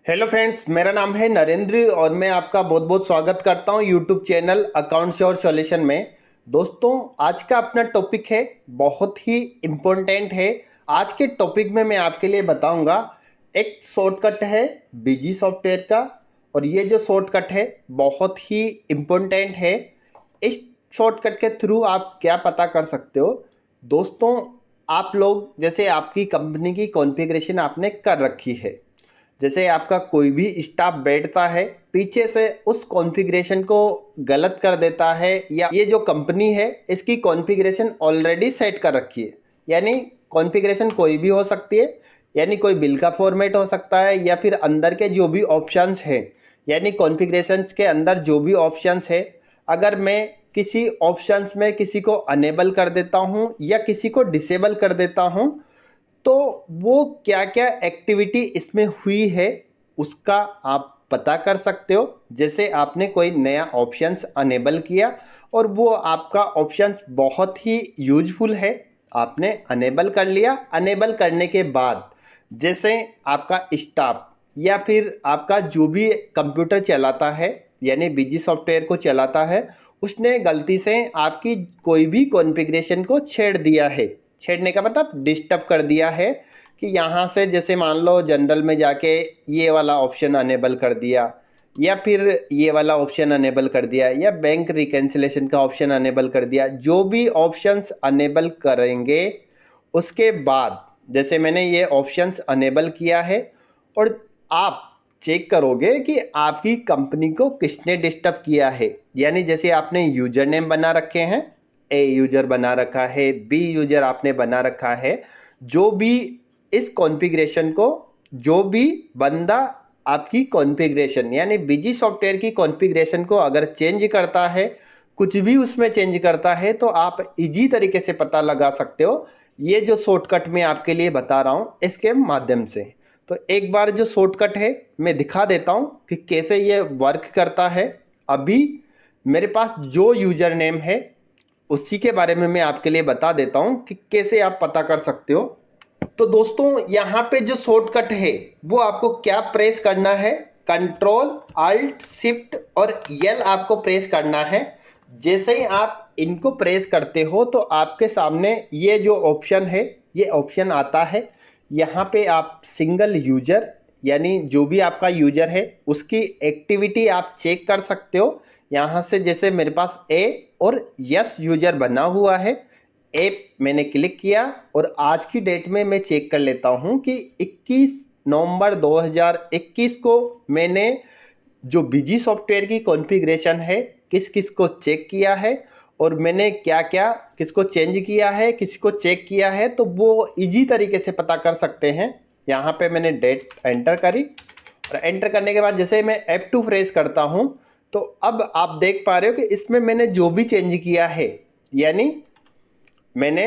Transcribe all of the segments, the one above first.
Hello friends, मेरा नाम है नरेंद्र और मैं आपका बहुत बहुत स्वागत करता हूं यूट्यूब चैनल अकाउंट्स और सॉल्यूशन में। दोस्तों, आज का अपना टॉपिक है बहुत ही इम्पोर्टेंट है। आज के टॉपिक में मैं आपके लिए बताऊंगा एक शॉर्टकट है बीजी सॉफ्टवेयर का, और ये जो शॉर्टकट है बहुत ही इम्पोर्टेंट है। इस शॉर्टकट के थ्रू आप क्या पता कर सकते हो दोस्तों। आप लोग जैसे आपकी कंपनी की कॉन्फ़िगरेशन आपने कर रखी है, जैसे आपका कोई भी स्टाफ बैठता है पीछे से उस कॉन्फ़िगरेशन को गलत कर देता है, या ये जो कंपनी है इसकी कॉन्फ़िगरेशन ऑलरेडी सेट कर रखी है। यानी कॉन्फ़िगरेशन कोई भी हो सकती है, यानी कोई बिल का फॉर्मेट हो सकता है या फिर अंदर के जो भी ऑप्शंस हैं, यानी कॉन्फ़िगरेशंस के अंदर जो भी ऑप्शंस है, अगर मैं किसी ऑप्शंस में किसी को अनेबल कर देता हूँ या किसी को डिसेबल कर देता हूँ, तो वो क्या क्या एक्टिविटी इसमें हुई है उसका आप पता कर सकते हो। जैसे आपने कोई नया ऑप्शंस अनेबल किया और वो आपका ऑप्शंस बहुत ही यूजफुल है, आपने अनेबल कर लिया। अनेबल करने के बाद जैसे आपका स्टाफ या फिर आपका जो भी कंप्यूटर चलाता है, यानी बीजी सॉफ्टवेयर को चलाता है, उसने गलती से आपकी कोई भी कॉन्फ़िगरेशन को छेड़ दिया है। छेड़ने का मतलब डिस्टर्ब कर दिया है कि यहाँ से जैसे मान लो जनरल में जाके ये वाला ऑप्शन अनेबल कर दिया, या फिर ये वाला ऑप्शन अनेबल कर दिया, या बैंक रिकैंसिलेशन का ऑप्शन अनेबल कर दिया। जो भी ऑप्शंस अनेबल करेंगे उसके बाद जैसे मैंने ये ऑप्शंस अनेबल किया है, और आप चेक करोगे कि आपकी कंपनी को किसने डिस्टर्ब किया है। यानी जैसे आपने यूजर नेम बना रखे हैं, ए यूजर बना रखा है, बी यूजर आपने बना रखा है, जो भी इस कॉन्फ़िगरेशन को, जो भी बंदा आपकी कॉन्फ़िगरेशन यानी बीजी सॉफ्टवेयर की कॉन्फ़िगरेशन को अगर चेंज करता है, कुछ भी उसमें चेंज करता है, तो आप इजी तरीके से पता लगा सकते हो ये जो शॉर्टकट मैं आपके लिए बता रहा हूँ इसके माध्यम से। तो एक बार जो शॉर्टकट है मैं दिखा देता हूँ कि कैसे ये वर्क करता है। अभी मेरे पास जो यूजर नेम है उसी के बारे में मैं आपके लिए बता देता हूं कि कैसे आप पता कर सकते हो। तो दोस्तों, यहाँ पे जो शॉर्टकट है वो आपको क्या प्रेस करना है, कंट्रोल अल्ट शिफ्ट और एल आपको प्रेस करना है। जैसे ही आप इनको प्रेस करते हो तो आपके सामने ये जो ऑप्शन है ये ऑप्शन आता है। यहाँ पे आप सिंगल यूजर यानी जो भी आपका यूजर है उसकी एक्टिविटी आप चेक कर सकते हो। यहाँ से जैसे मेरे पास ए और यस यूजर बना हुआ है, ए मैंने क्लिक किया और आज की डेट में मैं चेक कर लेता हूँ कि 21 नवंबर 2021 को मैंने जो बीजी सॉफ्टवेयर की कॉन्फ़िगरेशन है किस किस को चेक किया है, और मैंने क्या क्या किसको चेंज किया है, किसको चेक किया है, तो वो इजी तरीके से पता कर सकते हैं। यहाँ पे मैंने डेट एंटर करी और एंटर करने के बाद जैसे मैं F2 प्रेस करता हूँ तो अब आप देख पा रहे हो कि इसमें मैंने जो भी चेंज किया है, यानी मैंने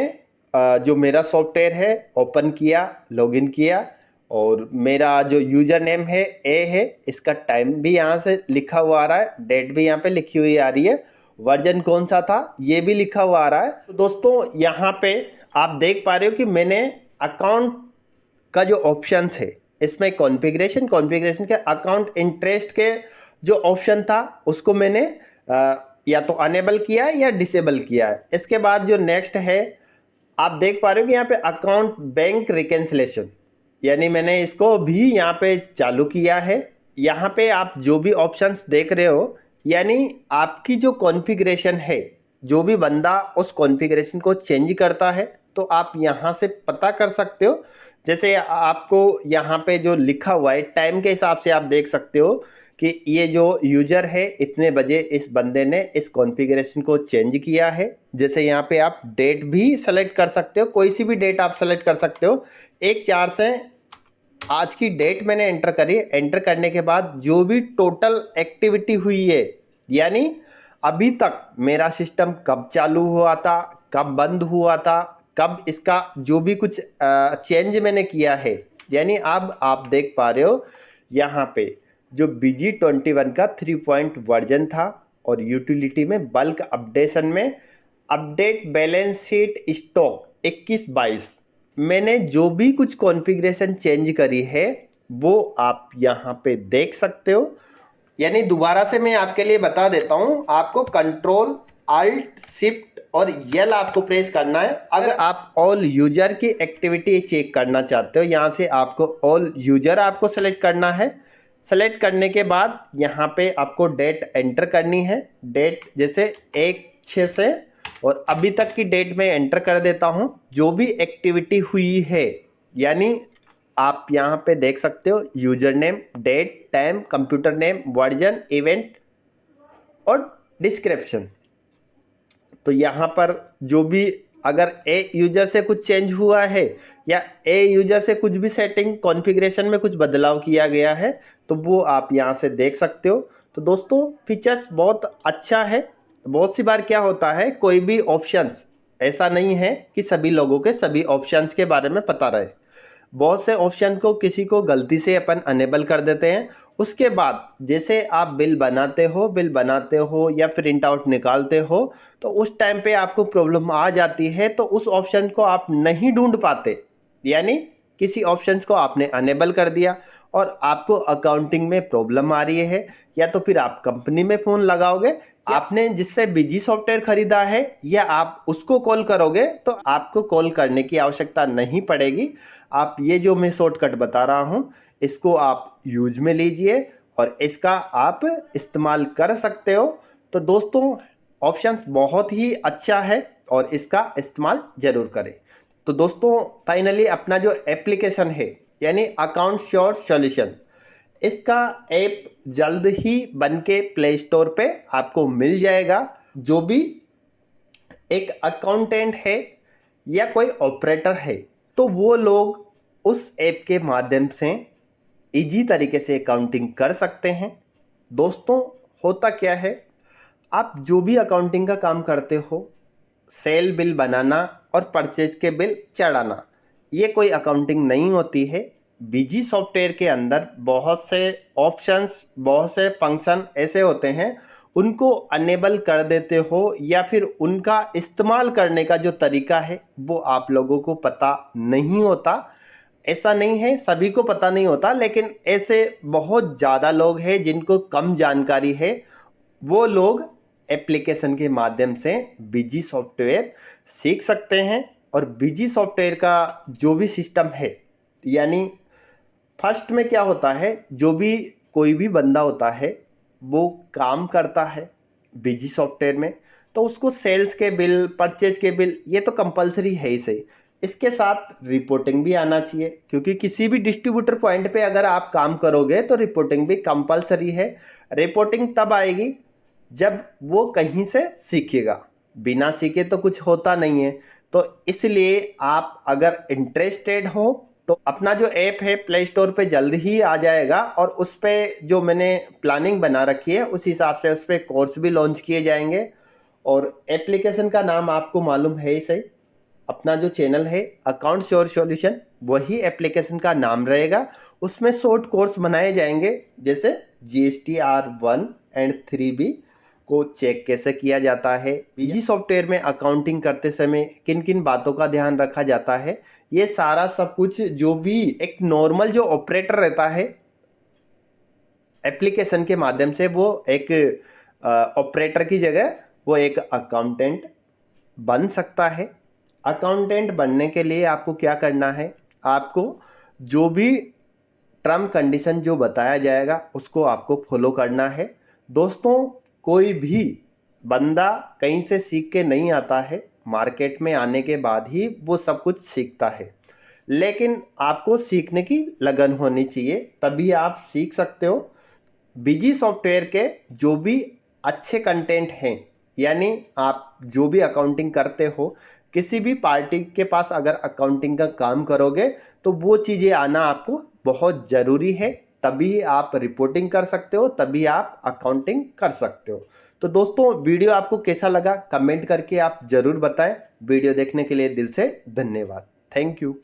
जो मेरा सॉफ्टवेयर है ओपन किया, लॉगिन किया, और मेरा जो यूज़र नेम है ए है, इसका टाइम भी यहाँ से लिखा हुआ आ रहा है, डेट भी यहाँ पे लिखी हुई आ रही है, वर्जन कौन सा था ये भी लिखा हुआ आ रहा है। तो दोस्तों, यहाँ पे आप देख पा रहे हो कि मैंने अकाउंट का जो ऑप्शंस है इसमें कॉन्फ़िगरेशन के अकाउंट इंटरेस्ट के जो ऑप्शन था उसको मैंने या तो अनेबल किया है या डिसेबल किया है। इसके बाद जो नेक्स्ट है आप देख पा रहे हो कि यहाँ पे अकाउंट बैंक रिकैंसिलेशन, यानी मैंने इसको भी यहाँ पे चालू किया है। यहाँ पे आप जो भी ऑप्शंस देख रहे हो, यानी आपकी जो कॉन्फ़िगरेशन है, जो भी बंदा उस कॉन्फ़िगरेशन को चेंज करता है तो आप यहाँ से पता कर सकते हो। जैसे आपको यहाँ पे जो लिखा हुआ है टाइम के हिसाब से आप देख सकते हो कि ये जो यूजर है इतने बजे इस बंदे ने इस कॉन्फ़िगरेशन को चेंज किया है। जैसे यहाँ पे आप डेट भी सेलेक्ट कर सकते हो, कोई सी भी डेट आप सेलेक्ट कर सकते हो। 1/4 से आज की डेट मैंने एंटर करी। एंटर करने के बाद जो भी टोटल एक्टिविटी हुई है, यानी अभी तक मेरा सिस्टम कब चालू हुआ था, कब बंद हुआ था, कब इसका जो भी कुछ चेंज मैंने किया है, यानी अब आप देख पा रहे हो यहाँ पे जो BG21 का 3 पॉइंट वर्जन था, और यूटिलिटी में बल्क अपडेशन में अपडेट बैलेंस शीट स्टॉक 21/22 मैंने जो भी कुछ कॉन्फ़िगरेशन चेंज करी है वो आप यहाँ पे देख सकते हो। यानी दोबारा से मैं आपके लिए बता देता हूँ, आपको कंट्रोल अल्ट शिफ्ट और यल आपको प्रेस करना है। अगर आप ऑल यूजर की एक्टिविटी चेक करना चाहते हो, यहाँ से आपको ऑल यूजर आपको सेलेक्ट करना है। सेलेक्ट करने के बाद यहाँ पे आपको डेट एंटर करनी है। डेट जैसे 1/6 से और अभी तक की डेट में एंटर कर देता हूँ। जो भी एक्टिविटी हुई है, यानी आप यहाँ पे देख सकते हो user name, date, time, computer name, version, event और डिस्क्रिप्शन। तो यहाँ पर जो भी अगर ए यूजर से कुछ चेंज हुआ है या ए यूजर से कुछ भी सेटिंग कॉन्फ़िगरेशन में कुछ बदलाव किया गया है तो वो आप यहाँ से देख सकते हो। तो दोस्तों फीचर्स बहुत अच्छा है। बहुत सी बार क्या होता है, कोई भी ऑप्शंस ऐसा नहीं है कि सभी लोगों के सभी ऑप्शंस के बारे में पता रहे। बहुत से ऑप्शन को किसी को गलती से अपन अनेबल कर देते हैं। उसके बाद जैसे आप बिल बनाते हो या प्रिंट आउट निकालते हो तो उस टाइम पे आपको प्रॉब्लम आ जाती है, तो उस ऑप्शन को आप नहीं ढूंढ पाते। यानी किसी ऑप्शन को आपने अनेबल कर दिया और आपको अकाउंटिंग में प्रॉब्लम आ रही है, या तो फिर आप कंपनी में फ़ोन लगाओगे, आपने जिससे बिजी सॉफ्टवेयर खरीदा है, या आप उसको कॉल करोगे तो आपको कॉल करने की आवश्यकता नहीं पड़ेगी। आप ये जो मैं शॉर्टकट बता रहा हूँ इसको आप यूज में लीजिए और इसका आप इस्तेमाल कर सकते हो। तो दोस्तों ऑप्शंस बहुत ही अच्छा है और इसका इस्तेमाल ज़रूर करें। तो दोस्तों फाइनली अपना जो एप्लीकेशन है यानी अकाउंट श्योर सॉल्यूशन, इसका ऐप जल्द ही बन के प्ले स्टोर पे आपको मिल जाएगा। जो भी एक अकाउंटेंट है या कोई ऑपरेटर है तो वो लोग उस ऐप के माध्यम से इजी तरीके से अकाउंटिंग कर सकते हैं। दोस्तों होता क्या है, आप जो भी अकाउंटिंग का काम करते हो, सेल बिल बनाना और परचेज के बिल चढ़ाना, ये कोई अकाउंटिंग नहीं होती है। बीजी सॉफ्टवेयर के अंदर बहुत से ऑप्शंस, बहुत से फंक्शन ऐसे होते हैं, उनको अनेबल कर देते हो या फिर उनका इस्तेमाल करने का जो तरीका है वो आप लोगों को पता नहीं होता। ऐसा नहीं है सभी को पता नहीं होता, लेकिन ऐसे बहुत ज़्यादा लोग हैं जिनको कम जानकारी है। वो लोग एप्लीकेशन के माध्यम से बीजी सॉफ्टवेयर सीख सकते हैं। और बीजी सॉफ्टवेयर का जो भी सिस्टम है, यानी फर्स्ट में क्या होता है, जो भी कोई भी बंदा होता है वो काम करता है बीजी सॉफ्टवेयर में, तो उसको सेल्स के बिल, परचेज के बिल, ये तो कंपलसरी है ही सही। इसके साथ रिपोर्टिंग भी आना चाहिए, क्योंकि किसी भी डिस्ट्रीब्यूटर पॉइंट पे अगर आप काम करोगे तो रिपोर्टिंग भी कंपलसरी है। रिपोर्टिंग तब आएगी जब वो कहीं से सीखेगा, बिना सीखे तो कुछ होता नहीं है। तो इसलिए आप अगर इंटरेस्टेड हो तो अपना जो ऐप है प्ले स्टोर पे जल्द ही आ जाएगा और उस पर जो मैंने प्लानिंग बना रखी है उस हिसाब से उस पर कोर्स भी लॉन्च किए जाएंगे। और एप्लीकेशन का नाम आपको मालूम है ही सही, अपना जो चैनल है अकाउंट श्योर सॉल्यूशन, वही एप्लीकेशन का नाम रहेगा। उसमें शॉर्ट कोर्स बनाए जाएंगे, जैसे GSTR 1 एंड 3B को चेक कैसे किया जाता है, बीजी सॉफ्टवेयर में अकाउंटिंग करते समय किन किन बातों का ध्यान रखा जाता है, ये सारा सब कुछ जो भी एक नॉर्मल जो ऑपरेटर रहता है एप्लीकेशन के माध्यम से, वो एक ऑपरेटर की जगह वो एक अकाउंटेंट बन सकता है। अकाउंटेंट बनने के लिए आपको क्या करना है, आपको जो भी टर्म कंडीशन जो बताया जाएगा उसको आपको फॉलो करना है। दोस्तों कोई भी बंदा कहीं से सीख के नहीं आता है, मार्केट में आने के बाद ही वो सब कुछ सीखता है। लेकिन आपको सीखने की लगन होनी चाहिए, तभी आप सीख सकते हो। बीजी सॉफ्टवेयर के जो भी अच्छे कंटेंट हैं, यानी आप जो भी अकाउंटिंग करते हो, किसी भी पार्टी के पास अगर अकाउंटिंग का काम करोगे तो वो चीज़ें आना आपको बहुत ज़रूरी है। तभी आप रिपोर्टिंग कर सकते हो, तभी आप अकाउंटिंग कर सकते हो। तो दोस्तों वीडियो आपको कैसा लगा कमेंट करके आप ज़रूर बताएं। वीडियो देखने के लिए दिल से धन्यवाद। Thank you.